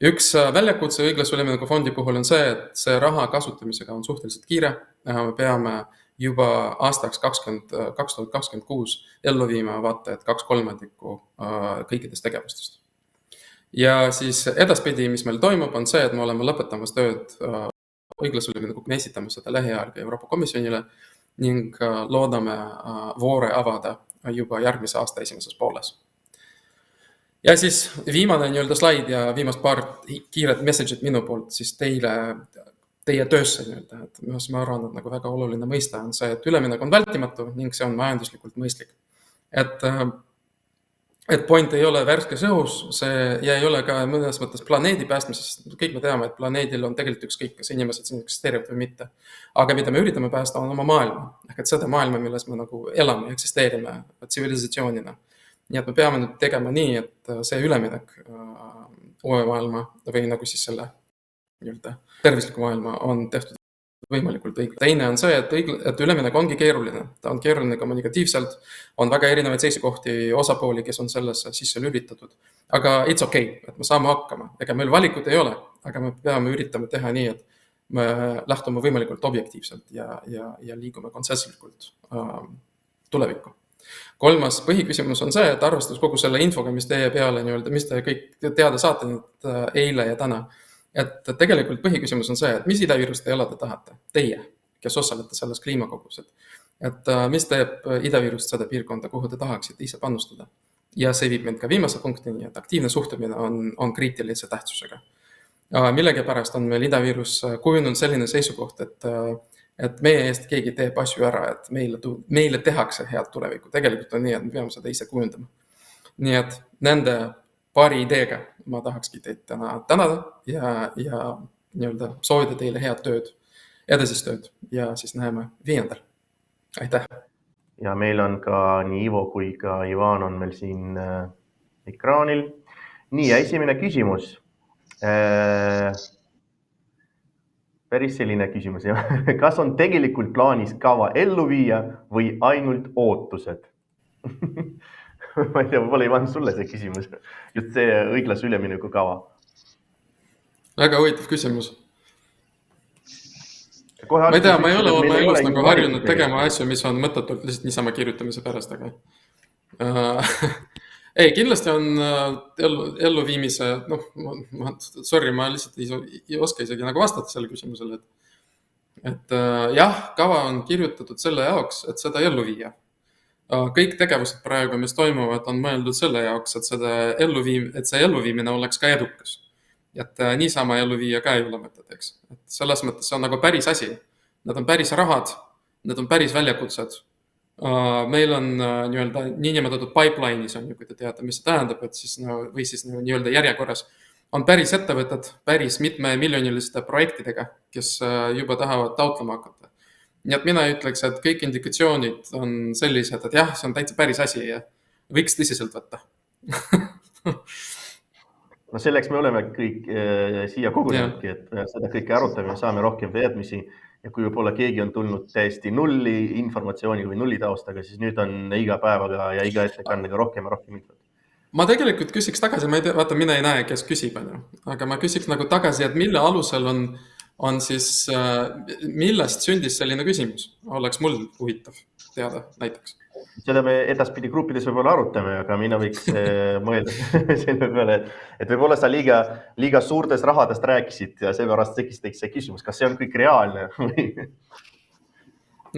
Üks väljakutse õiglase ülemineku fondi puhul on see, et see raha kasutamisega on suhteliselt kiire. Me peame juba aastaks 2026 ellu viima vaata, et 2/3 kõikidest tegevustest. Ja siis edaspidi, mis meil toimub, on see, et me oleme lõpetamas tööd õiglase ülemineku, me esitame seda lähiajal ka Euroopa Komisjonile ning loodame voore avada juba järgmise aasta esimeses pooles. Ja siis viimane nii-öelda slaid ja viimast paar kiiret message'it minu poolt siis teie töösse nii-öelda, et ma arvan, et nagu väga oluline mõista on see, et üleminek on vältimatu ning see on majanduslikult mõistlik. Et point ei ole värskes õhus, see ja ei ole ka mõnes mõttes planeedi päästmisest. Kõik me teame, et planeedil on tegelikult ükskõik, kas inimesed siin eksisteerivad või mitte. Aga mida me üritame päästa on oma maailma. Ehk et seda maailma, milles me nagu elame, eksisteerime tsivilisatsioonina. Nii et me peame nüüd tegema nii, et see üleminek uue maailma või nagu siis selle tervisliku maailma on tehtud võimalikult õige. Teine on see, et üleminek ongi keeruline. Ta on keeruline kommunikatiivselt, on väga erinevaid seisukohti osapooli, kes on sellesse sisse lülitatud. Aga it's okay, et me saame hakkama. Ega meil valikut ei ole, aga me peame üritama teha nii, et me lähtume võimalikult objektiivselt ja liigume konsensuslikult tulevikku. Kolmas põhiküsimus on see, et arvestades kogu selle infoga, mis teie peale mis te kõik teada saate nüüd eile ja täna, et tegelikult põhiküsimus on see, et mis Ida-Virust te elada tahate? Teie, kes osalete selles kliimakogus. Et mis teeb Ida-Virust seda piirkonda, kuhu te tahaksite ise panustada? Ja see viib mind ka viimase punktini, et aktiivne suhtumine on kriitilise tähtsusega. Millegi pärast on meil Ida-Virus kujunud selline seisukoht, et meie eest keegi teeb asju ära, et meile tehakse head tulevikku. Tegelikult on nii, et me peame seda ise kujundama. Nii et nende paari ideega ma tahakski teid täna tänada ja nii-öelda soovida teile head tööd, edasist tööd ja siis näeme 5. Aitäh! Ja meil on ka nii Ivo kui ka Ivan on meil siin ekraanil. Nii, ja esimene küsimus. Päris selline küsimus. Kas on tegelikult plaanis kava ellu viia või ainult ootused? Ma ei tea, võib-olla Ivan sulle see küsimus. Just see õiglase ülemineku kava. Väga huvitav küsimus. Ma ei tea, ma ei ole oma elus nagu harjunud tegema asju, mis on mõttetult lihtsalt niisama kirjutamise pärast. Ei, kindlasti on elluviimise, sorry, ma lihtsalt ei oska isegi nagu vastata selle küsimusele. Et jah, kava on kirjutatud selle jaoks, et seda ellu viia. kõik tegevused praegu, mis toimuvad, on mõeldud selle jaoks, et see elluviimine oleks ka edukas. Et niisama ellu viia ka ei ole mõtet, eks. Et selles mõttes see on nagu päris asi. Need on päris rahad, need on päris väljakutsed. Meil on niinimetatud pipeline'is on ju, kui te teate, mis see tähendab, et siis või siis nii-öelda järjekorras on päris ettevõtted päris mitmemiljoniliste projektidega, kes juba tahavad taotlema hakata. Nii et mina ütleks, et kõik indikatsioonid on sellised, et jah, see on täitsa päris asi ja võiks tõsiselt võtta. No selleks me oleme kõik siia kogunenudki, et seda kõike arutame ja saame rohkem teadmisi. Ja kui võib-olla keegi on tulnud täiesti nulli informatsiooni või nulli taustaga, siis nüüd on iga päevaga ja iga ettekandega rohkem ja rohkem infot. Ma tegelikult küsiks tagasi, ma ei tea, vaata, mina ei näe, kes küsib, aga ma küsiks nagu tagasi, et mille alusel on siis, millest sündis selline küsimus? Oleks mul huvitav teada näiteks. Seda me edaspidi gruppides võib-olla arutame, aga mina võiks mõelda selle peale, et võib-olla sa liiga suurtest rahadest rääkisid ja seepärast tekiks see küsimus, kas see on kõik reaalne või?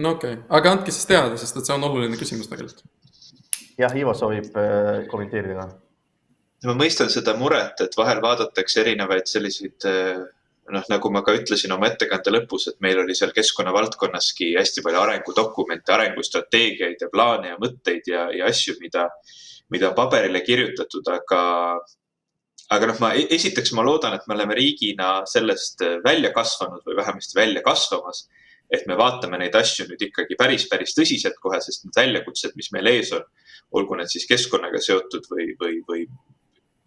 No okei, aga andke siis teada, sest et see on oluline küsimus tegelikult. Jah, Ivo soovib kommenteerida. Ma mõistan seda muret, et vahel vaadatakse erinevaid selliseid, nagu ma ka ütlesin oma ettekande lõpus, et meil oli seal keskkonna valdkonnaski hästi palju arengudokumente, arengustrateegiaid ja plaane ja mõtteid ja asju, mida paberile kirjutatud, aga esiteks ma loodan, et me oleme riigina sellest välja kasvanud või vähemasti välja kasvamas, et me vaatame neid asju nüüd ikkagi päris tõsiselt kohe, sest need väljakutsed, mis meil ees on, olgu need siis keskkonnaga seotud või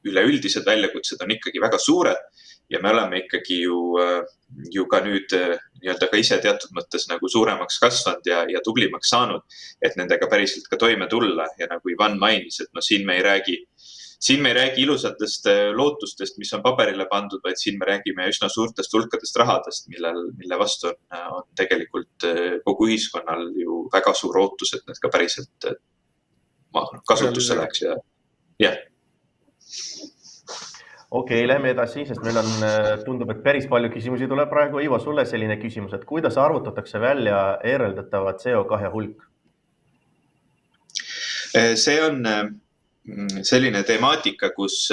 üleüldised väljakutsed on ikkagi väga suured ja me oleme ikkagi ju ka nüüd nii-öelda ka ise teatud mõttes nagu suuremaks kasvanud ja tublimaks saanud, et nendega päriselt ka toime tulla ja nagu Ivan mainis, et siin me ei räägi ilusatest lootustest, mis on paberile pandud, vaid siin me räägime üsna suurtest hulkadest rahadest, mille vastu on tegelikult kogu ühiskonnal ju väga suur ootus, et need ka päriselt kasutusse läheks ja. Okei, lähme edasi, sest meil tundub, et päris palju küsimusi tuleb praegu. Ivo, sulle selline küsimus, et kuidas arvutatakse välja eraldatava CO2 hulk? See on selline temaatika, kus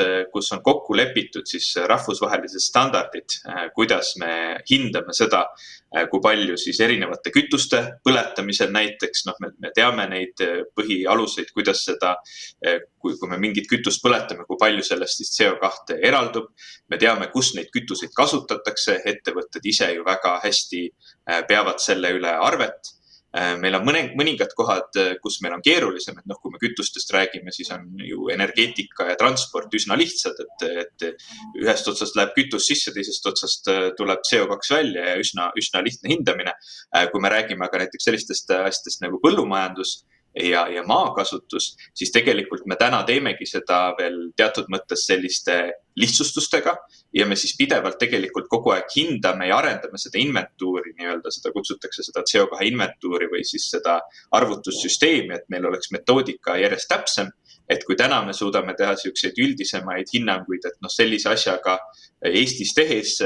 on kokku lepitud siis rahvusvahelised standardid, kuidas me hindame seda, kui palju siis erinevate kütuste põletamisel näiteks, me teame neid põhialuseid, kuidas seda, kui me mingit kütust põletame, kui palju sellest siis CO2 eraldub. Me teame, kus neid kütuseid kasutatakse, ettevõtted ise ju väga hästi peavad selle üle arvet. Meil on mõningad kohad, kus meil on keerulisem, et kui me kütustest räägime, siis on ju energeetika ja transport üsna lihtsad, et ühest otsast läheb kütus sisse, teisest otsast tuleb CO2 välja ja üsna lihtne hindamine. Kui me räägime aga näiteks sellistest asjadest nagu põllumajandus ja maakasutus, siis tegelikult me täna teemegi seda veel teatud mõttes selliste lihtsustustega ja me siis pidevalt tegelikult kogu aeg hindame ja arendame seda inventuuri, nii-öelda seda kutsutakse seda CO2 inventuuri või siis seda arvutussüsteemi, et meil oleks metoodika järjest täpsem, et kui täna me suudame teha selliseid üldisemaid hinnanguid, et sellise asjaga Eestis tehes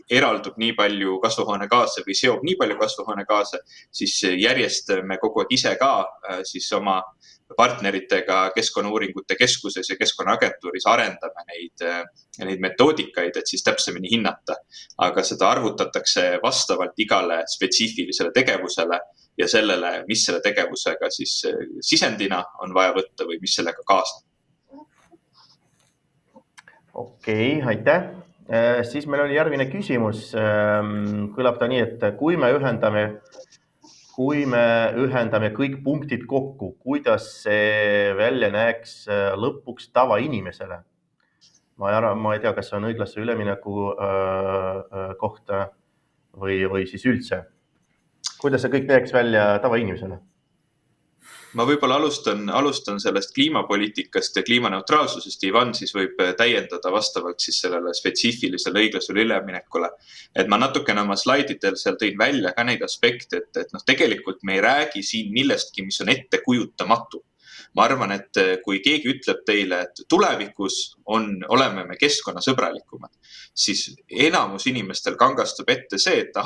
eraldub nii palju kasvuhoonegaase või seob nii palju kasvuhoonegaase, siis järjest me kogu aeg ise ka siis oma partneritega Keskkonnauuringute Keskuses ja Keskkonnaagentuuris arendame neid metoodikaid, et siis täpsemini hinnata. Aga seda arvutatakse vastavalt igale spetsiifilisele tegevusele ja sellele, mis selle tegevusega siis sisendina on vaja võtta või mis sellega kaasneb. Okei, aitäh. Siis meil oli järgmine küsimus. Kõlab ta nii, et kui me ühendame kõik punktid kokku, kuidas see välja näeks lõpuks tavainimesele? Ma ei tea, kas see on õiglase ülemineku kohta või siis üldse. Kuidas see kõik näeks välja tavainimesele? Ma võib-olla alustan sellest kliimapoliitikast ja kliimaneutraalsusest. Ivan siis võib täiendada vastavalt siis sellele spetsiifilisele õiglasele üleminekule. Et ma natukene oma slaididel seal tõin välja ka neid aspekte, et tegelikult me ei räägi siin millestki, mis on ettekujutamatu. Ma arvan, et kui keegi ütleb teile, et tulevikus oleme me keskkonnasõbralikumad, siis enamus inimestel kangastub ette see, et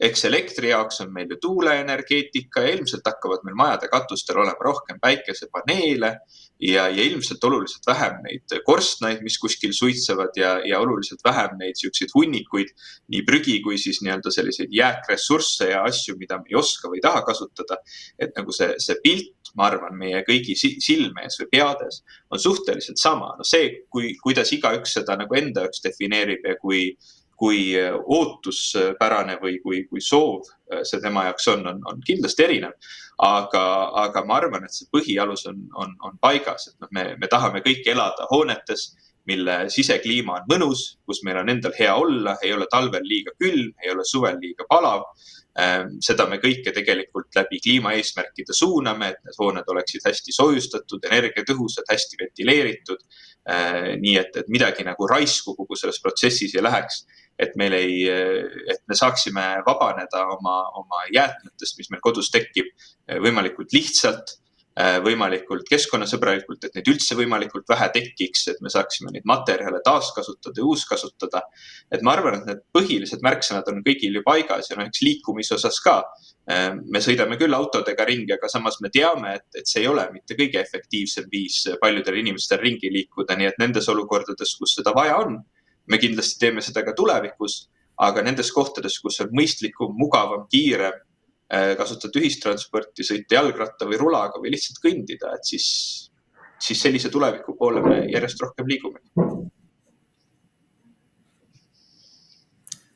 eks elektri jaoks on meil ju tuuleenergeetika ja ilmselt hakkavad meil majade katustel olema rohkem päikesepaneele ja ilmselt oluliselt vähem neid korstnaid, mis kuskil suitsevad ja oluliselt vähem neid siukseid hunnikuid, nii prügi kui siis nii-öelda selliseid jääkressursse ja asju, mida me ei oska või taha kasutada. Et nagu see pilt, ma arvan, meie kõigi silmees või peades on suhteliselt sama. No see, kuidas igaüks seda nagu enda jaoks defineerib ja kui ootuspärane või kui soov see tema jaoks on kindlasti erinev. Aga ma arvan, et see põhialus on paigas, et me tahame kõik elada hoonetes, mille sisekliima on mõnus, kus meil on endal hea olla, ei ole talvel liiga külm, ei ole suvel liiga palav. Seda me kõike tegelikult läbi kliimaeesmärkide suuname, et need hooned oleksid hästi soojustatud, energiatõhusad, hästi ventileeritud. Nii et midagi nagu raisku kogu selles protsessis ei läheks, et me saaksime vabaneda oma jäätmetest, mis meil kodus tekib võimalikult lihtsalt, võimalikult keskkonnasõbralikult, et neid üldse võimalikult vähe tekiks, et me saaksime neid materjale taaskasutada ja uuskasutada. Et ma arvan, et need põhilised märksõnad on kõigil ju paigas ja eks liikumise osas ka. Me sõidame küll autodega ringi, aga samas me teame, et see ei ole mitte kõige efektiivsem viis paljudel inimestel ringi liikuda, nii et nendes olukordades, kus seda vaja on, me kindlasti teeme seda ka tulevikus, aga nendes kohtades, kus on mõistlikum, mugavam, kiirem, kasutada ühistransporti, sõita jalgratta või rulaga või lihtsalt kõndida, et siis sellise tuleviku poole me järjest rohkem liigume.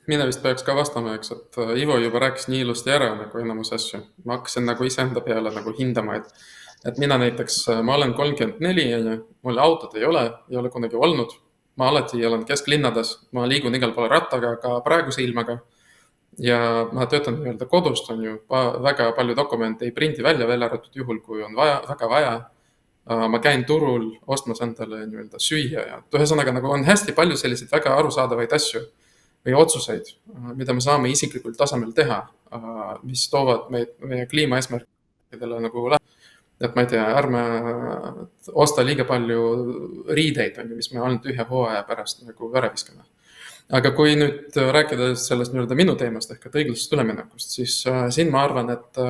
Mina vist peaks ka vastama, eks, et Ivo juba rääkis nii ilusti ära nagu enamus asju. Ma hakkasin nagu iseenda peale nagu hindama, et mina näiteks, ma olen 34 ja mul autot ei ole kunagi olnud. Ma alati elan kesklinnades, ma liigun igal pool rattaga, ka praeguse ilmaga. Ja ma töötan nii-öelda kodust, on ju väga palju dokumente ei printi välja arvatud juhul, kui on väga vaja. Ma käin turul ostmas endale nii-öelda süüa ja ühesõnaga nagu on hästi palju selliseid väga arusaadavaid asju või otsuseid, mida me saame isiklikul tasemel teha, mis toovad meie kliimaeesmärkidele nagu et ma ei tea, ärme osta liiga palju riideid, mis me ainult ühe hooaja pärast nagu ära viskame. Aga kui nüüd rääkida sellest nii-öelda minu teemast ehk õiglasest üleminekust, siis siin ma arvan, et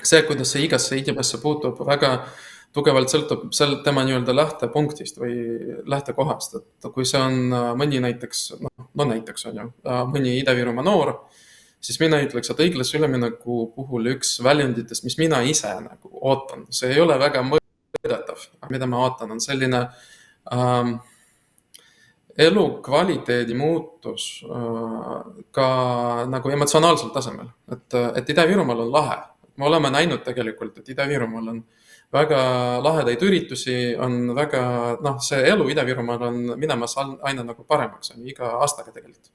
see, kuidas see igasse inimesse puutub, väga tugevalt sõltub tema nii-öelda lähtepunktist või lähtekohast. Et kui see on mõni näiteks on ju, mõni Ida-Virumaa noor, siis mina ütleks, et õiglase ülemineku puhul üks väljunditest, mis mina ise nagu ootan, see ei ole väga mõõdetav, mida ma ootan, on selline elukvaliteedi muutus ka nagu emotsionaalsel tasemel, et Ida-Virumaal on lahe. Me oleme näinud tegelikult, et Ida-Virumaal on väga lahedaid üritusi, on väga, see elu Ida-Virumaal on minemas aina nagu paremaks, on iga aastaga tegelikult,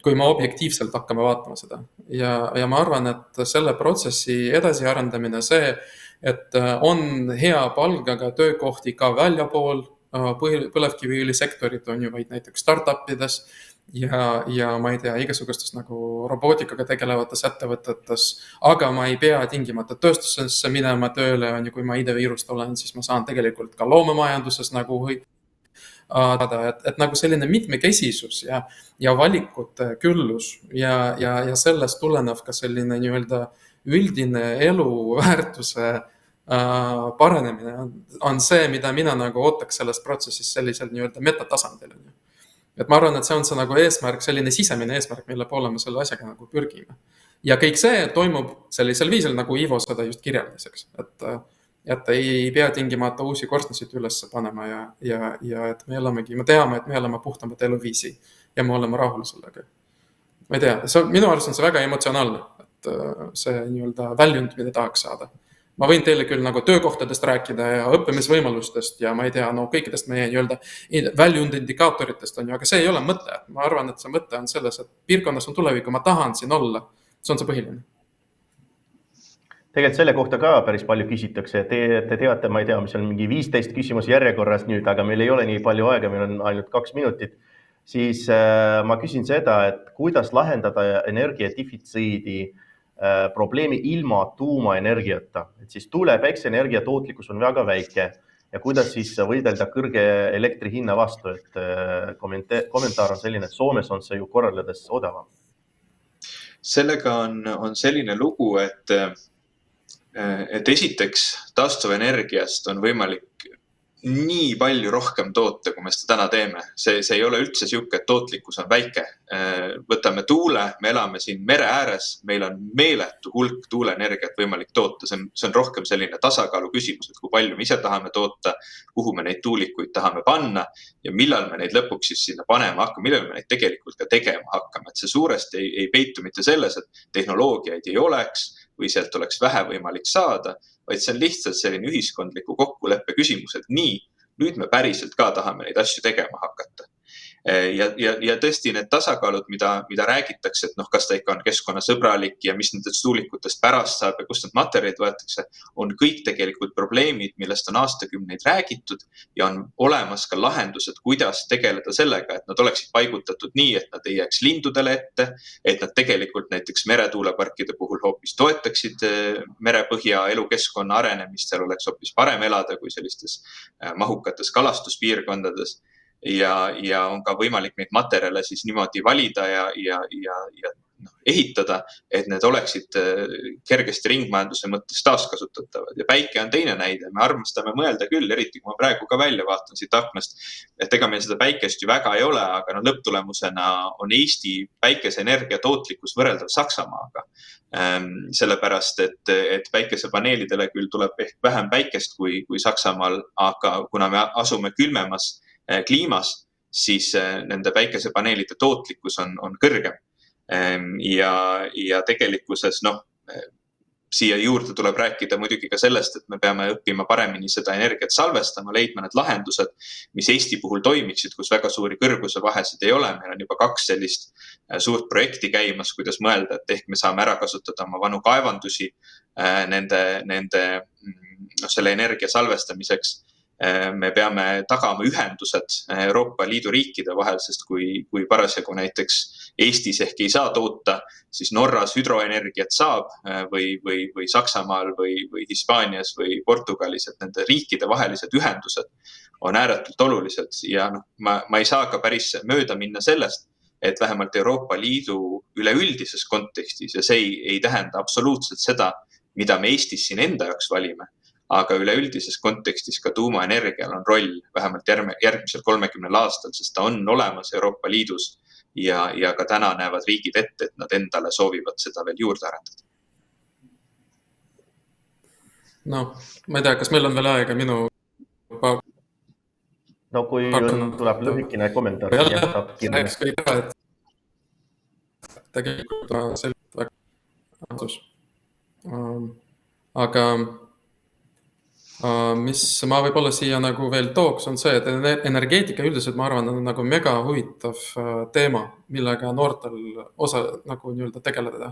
kui me objektiivselt hakkame vaatama seda. Ja ma arvan, et selle protsessi edasiarendamine see, et on hea palgaga töökohti ka väljapool põlevkiviõlisektorid on ju vaid näiteks startupides ja ma ei tea, igasugustes nagu robootikaga tegelevates ettevõtetes, aga ma ei pea tingimata tööstusesse minema tööle, on ju, kui ma Ida-Virust olen, siis ma saan tegelikult ka loomemajanduses nagu et nagu selline mitmekesisus ja valikute küllus ja sellest tulenev ka selline nii-öelda üldine eluväärtuse paranemine on see, mida mina nagu ootaks selles protsessis sellisel nii-öelda metatasandil. Et ma arvan, et see on see nagu eesmärk, selline sisemine eesmärk, mille poole me selle asjaga nagu pürgime. Ja kõik see toimub sellisel viisil, nagu Ivo seda just kirjeldiseks, et ei pea tingimata uusi korstnasid üles panema ja et me teame, et me oleme puhtamad eluviisi ja me oleme rahul sellega. Ma ei tea, minu arust on see väga emotsionaalne, et see nii-öelda väljund, mida tahaks saada. Ma võin teile küll nagu töökohtadest rääkida ja õppimisvõimalustest ja ma ei tea, kõikidest meie nii-öelda väljundindikaatoritest on ju, aga see ei ole mõte. Ma arvan, et see mõte on selles, et piirkonnas on tuleviku, ma tahan siin olla. See on see põhiline. Tegelikult selle kohta ka päris palju küsitakse. Te teate, ma ei tea, mis on mingi 15 küsimus järjekorras nüüd, aga meil ei ole nii palju aega, meil on ainult 2 minutit. Siis ma küsin seda, et kuidas lahendada energiadifitsiidi probleemi ilma tuumaenergiata. Et siis tuule- ja päikseenergia tootlikkus on väga väike ja kuidas siis võidelda kõrge elektri hinna vastu, et kommentaar on selline, et Soomes on see ju korraldades odavam. Sellega on selline lugu, et esiteks taastuvenergiast on võimalik nii palju rohkem toota, kui me seda täna teeme. See ei ole üldse siuke, et tootlikkus on väike. Võtame tuule, me elame siin mere ääres, meil on meeletu hulk tuuleenergiat võimalik toota. See on rohkem selline tasakaalu küsimus, et kui palju me ise tahame toota, kuhu me neid tuulikuid tahame panna ja millal me neid lõpuks siis sinna panema hakkame, millal me neid tegelikult ka tegema hakkame. Et see suuresti ei peitu mitte selles, et tehnoloogiaid ei oleks või sealt oleks vähe võimalik saada, vaid see on lihtsalt selline ühiskondliku kokkuleppe küsimus, et nii, nüüd me päriselt ka tahame neid asju tegema hakata. Ja tõesti need tasakaalud, mida räägitakse, et kas ta ikka on keskkonnasõbralik ja mis nendest tuulikutest pärast saab ja kust need materjalid võetakse, on kõik tegelikult probleemid, millest on aastakümneid räägitud ja on olemas ka lahendused, kuidas tegeleda sellega, et nad oleksid paigutatud nii, et nad ei jääks lindudele ette, et nad tegelikult näiteks meretuuleparkide puhul hoopis toetaksid merepõhja elukeskkonna arenemist, seal oleks hoopis parem elada kui sellistes mahukates kalastuspiirkondades. Ja on ka võimalik neid materjale siis niimoodi valida ja ehitada, et need oleksid kergesti ringmajanduse mõttes taaskasutatavad. Ja päike on teine näide. Me armastame mõelda küll, eriti kui ma praegu ka välja vaatan siit aknast, et ega meil seda päikest ju väga ei ole, aga lõpptulemusena on Eesti päikeseenergia tootlikkus võrreldav Saksamaaga. Sellepärast, et päikesepaneelidele küll tuleb ehk vähem päikest kui Saksamaal, aga kuna me asume külmemas kliimas, siis nende päikesepaneelide tootlikkus on kõrgem. Ja tegelikkuses, siia juurde tuleb rääkida muidugi ka sellest, et me peame õppima paremini seda energiat salvestama, leidma need lahendused, mis Eesti puhul toimiksid, kus väga suuri kõrguse vahesid ei ole. Meil on juba 2 sellist suurt projekti käimas, kuidas mõelda, et ehk me saame ära kasutada oma vanu kaevandusi selle energia salvestamiseks. Me peame tagama ühendused Euroopa Liidu riikide vahel, sest kui parasjagu näiteks Eestis ehk ei saa toota, siis Norras hüdroenergiat saab või Saksamaal või Hispaanias või Portugalis, et nende riikide vahelised ühendused on ääretult olulised. Ja ma ei saa ka päris mööda minna sellest, et vähemalt Euroopa Liidu üleüldises kontekstis, ja see ei tähenda absoluutselt seda, mida me Eestis siin enda jaoks valime, aga üleüldises kontekstis ka tuumaenergial on roll vähemalt järgmisel 30 aastal, sest ta on olemas Euroopa Liidus ja ka täna näevad riigid ette, et nad endale soovivad seda veel juurde arendada. Ma ei tea, kas meil on veel aega minu... Kui tuleb lühikene kommentaar, siis saab kirja. Tegelikult on selline väga vastus. Aga mis ma võib-olla siia nagu veel tooks, on see, et energeetika üldiselt, ma arvan, on nagu mega huvitav teema, millega noortel nagu nii-öelda tegeleda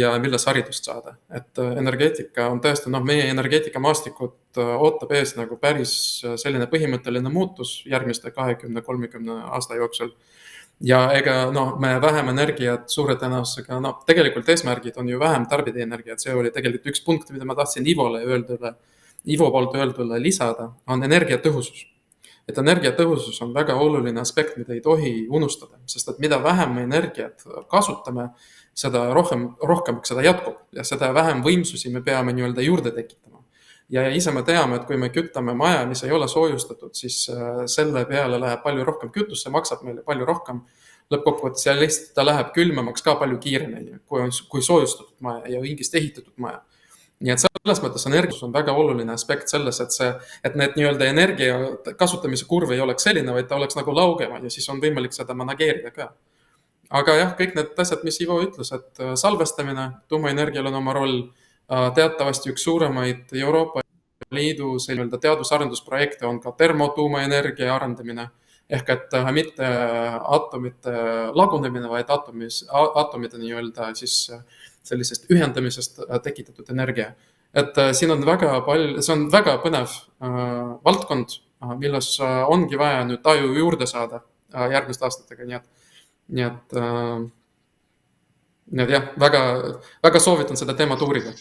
ja milles haridust saada. Et energeetika on tõesti, meie energeetikamaastikut ootab ees nagu päris selline põhimõtteline muutus järgmiste 20-30 aasta jooksul. Ja ega me vähem energiat suure tõenäosusega, tegelikult eesmärgid on ju vähem tarbida energiat. See oli tegelikult üks punkt, mida ma tahtsin Ivo poolt öeldule lisada, on energiatõhusus. Et energiatõhusus on väga oluline aspekt, mida ei tohi unustada, sest et mida vähem me energiat kasutame, seda rohkemaks seda jätkub ja seda vähem võimsusi me peame nii-öelda juurde tekitama. Ja ise me teame, et kui me küttame maja, mis ei ole soojustatud, siis selle peale läheb palju rohkem kütust, see maksab meile palju rohkem. Lõppkokkuvõttes ja lihtsalt ta läheb külmemaks ka palju kiiremini, kui soojustatud maja ja õigesti ehitatud maja. Nii et selles mõttes energiasus on väga oluline aspekt selles, et need nii-öelda energia kasutamise kurv ei oleks selline, vaid ta oleks nagu laugema ja siis on võimalik seda manageerida ka. Aga jah, kõik need asjad, mis Ivo ütles, et salvestamine, tuumaenergial on oma roll, teatavasti üks suuremaid Euroopa Liidu teadus-arendusprojekte on ka termotuumaenergia arendamine, ehk et mitte atomite lagunemine, vaid atomide nii-öelda siis sellisest ühendamisest tekitatud energia. Et siin on see on väga põnev valdkond, milles ongi vaja nüüd taju juurde saada järgmiste aastatega. Nii et jah, väga soovitan seda teemat uurida.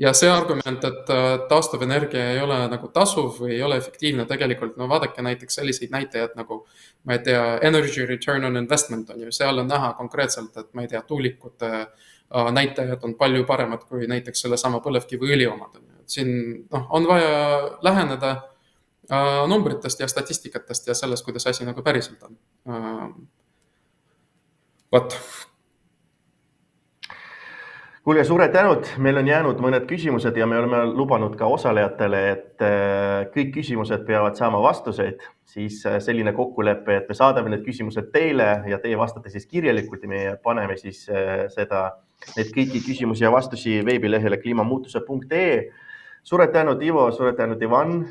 Ja see argument, et taastuvenergia ei ole nagu tasuv või ei ole efektiivne tegelikult, vaadake näiteks selliseid näitajad nagu, ma ei tea, energy return on investment on ju, seal on näha konkreetselt, et ma ei tea, tuulikute näitajad on palju paremad kui näiteks sellesama põlevkiviõli omad. Siin on vaja läheneda numbritest ja statistikatest ja sellest, kuidas asi nagu päriselt on. Vot. Kuulge, suured tänud. Meil on jäänud mõned küsimused ja me oleme lubanud ka osalejatele, et kõik küsimused peavad saama vastuseid. Siis selline kokkulepe, et me saadame need küsimused teile ja teie vastate siis kirjalikult ja me paneme siis need kõiki küsimusi ja vastusi veebilehele kliimamuutuse.ee. Suured tänud, Ivo, suured tänud, Ivan.